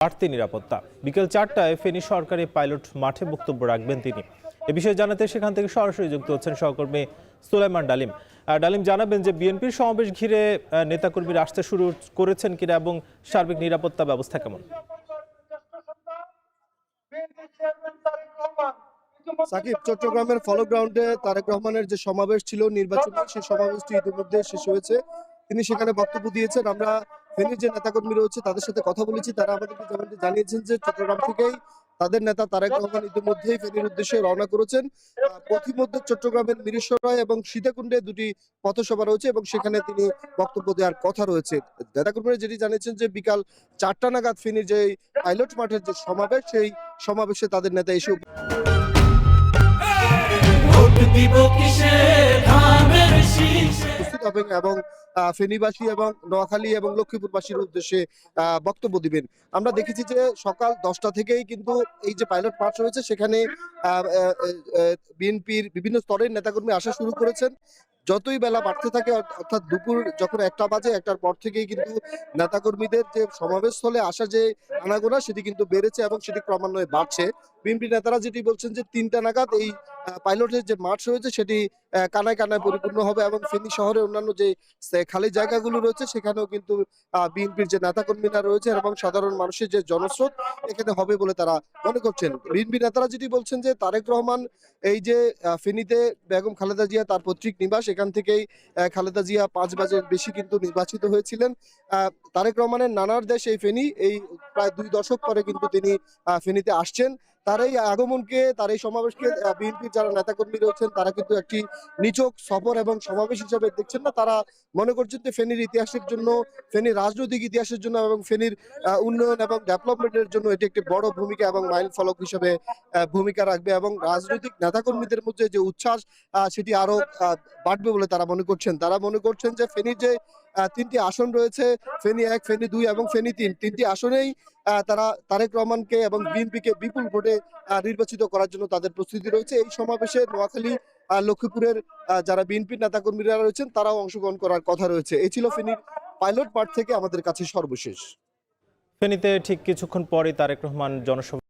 বাড়তি নিরাপত্তা। বিকেল 4টায় ফেনী সরকারি পাইলট মাঠে বক্তব্য রাখবেন তিনি। এ বিষয়ে জানাতে সেখান থেকে সরাসরি যুক্ত হচ্ছেন সহকর্মী সুলাইমান ডালিম। ডালিম, জানাবেন যে বিএনপির সমাবেশ ঘিরে নেতাকর্মীরা আসতে শুরু করেছেন কিনা এবং সার্বিক নিরাপত্তা ব্যবস্থা কেমন? সাকিব, চট্টগ্রামের ফলো গ্রাউন্ডে তারেক রহমানের যে সমাবেশ ছিল নির্বাচনী, সেই সমাবেশটি ইতিমধ্যে শেষ হয়েছে। তিনি সেখানে বক্তব্য দিয়েছেন। আমরা ফেনীর যে নেতাকর্মী রয়েছে তাদের সাথে কথা বলেছি। তারা আমাদেরকে যেমনটি জানিয়েছেন যে চট্টগ্রাম থেকেই তাদের নেতা তারেক রহমান ইতিমধ্যেই ফেনীর উদ্দেশ্যে রওনা করেছেন। পথিমধ্যে চট্টগ্রামের মিরসরাই এবং সীতাকুণ্ডে দুটি পথসভা রয়েছে এবং সেখানে তিনি বক্তব্য দেওয়ার কথা রয়েছে। নেতাকর্মীরা যেটি জানিয়েছেন যে বিকাল 4টা নাগাদ ফেনীর যে পাইলট মাঠের যে সমাবেশ, সেই সমাবেশে তাদের নেতা এসে উপস্থিত হবেন এবং ফেনীবাসী এবং নোয়াখালী এবং লক্ষ্মীপুরবাসীর উদ্দেশ্যে বক্তব্য দিবেন। আমরা দেখেছি যে সকাল 10টা থেকেই কিন্তু এই যে পাইলট মাঠ রয়েছে সেখানে বিএনপির বিভিন্ন স্তরের নেতাকর্মী আসা শুরু করেছেন। যতই বেলা বাড়তে থাকে অর্থাৎ দুপুর যখন 1টা বাজে, 1টার পর থেকেই কিন্তু নেতাকর্মীদের যে সমাবেশ স্থলে আসা যে আনাগোনা সেটি কিন্তু বেড়েছে এবং সেটি ক্রমান্বয়ে বাড়ছে। বিএনপি নেতারা যেটি বলছেন যে 3টা নাগাদ এই পাইলটের যে মাঠ রয়েছে সেটি কানায় কানায় পরিপূর্ণ হবে এবং ফেনী শহরের অন্যান্য যে খালি জায়গাগুলো রয়েছে সেখানেও কিন্তু বিএনপির যে নেতাকর্মীরা রয়েছে এবং সাধারণ মানুষের যে জনস্রোত এখানে হবে বলে তারা মনে করছেন। বিএনপি নেতারা যেটি বলছেন যে তারেক রহমান এই যে ফেনীতে বেগম খালেদা জিয়া তার পৈতৃক নিবাস, এখান থেকেই খালেদা জিয়া 5 বারের বেশি কিন্তু নির্বাচিত হয়েছিলেন। তারেক রহমানের নানার দেশ এই ফেনী, এই প্রায় 2 দশক পরে কিন্তু তিনি ফেনীতে আসছেন। তার এই আগমনকে, তার এই সমাবেশকে বিএনপির যারা নেতাকর্মী রয়েছেন তারা কিন্তু একটি নিছক সফর এবং সমাবেশ হিসেবে দেখছেন না। তারা মনে করছেন যে ফেনীর ইতিহাসের জন্য, ফেনীর রাজনৈতিক ইতিহাসের জন্য এবং ফেনীর উন্নয়ন এবং ডেভেলপমেন্টের জন্য এটি একটি বড় ভূমিকা এবং মাইল ফলক হিসেবে ভূমিকা রাখবে এবং রাজনৈতিক নেতাকর্মীদের মধ্যে যে উচ্ছ্বাস সেটি আরো বাড়বে বলে তারা মনে করছেন। তারা মনে করছেন যে ফেনীর যে 3টি আসন রয়েছে, ফেনী 1, ফেনী 2 এবং ফেনী 3, 3টি আসনেই তারা তারেক রহমানকে এবং বিএনপিকে বিপুল ভোটে নির্বাচিত করার জন্য তাদের প্রস্তুতি রয়েছে। এই সমাবেশে নোয়াখালী, লক্ষ্মীপুরের যারা বিএনপির নেতাকর্মীরা রয়েছেন তারাও অংশগ্রহণ করার কথা রয়েছে। এই ছিল ফেনীর পাইলট মাঠ থেকে আমাদের কাছে সর্বশেষ। ফেনীতে ঠিক কিছুক্ষণ পরে তারেক রহমান জনসভা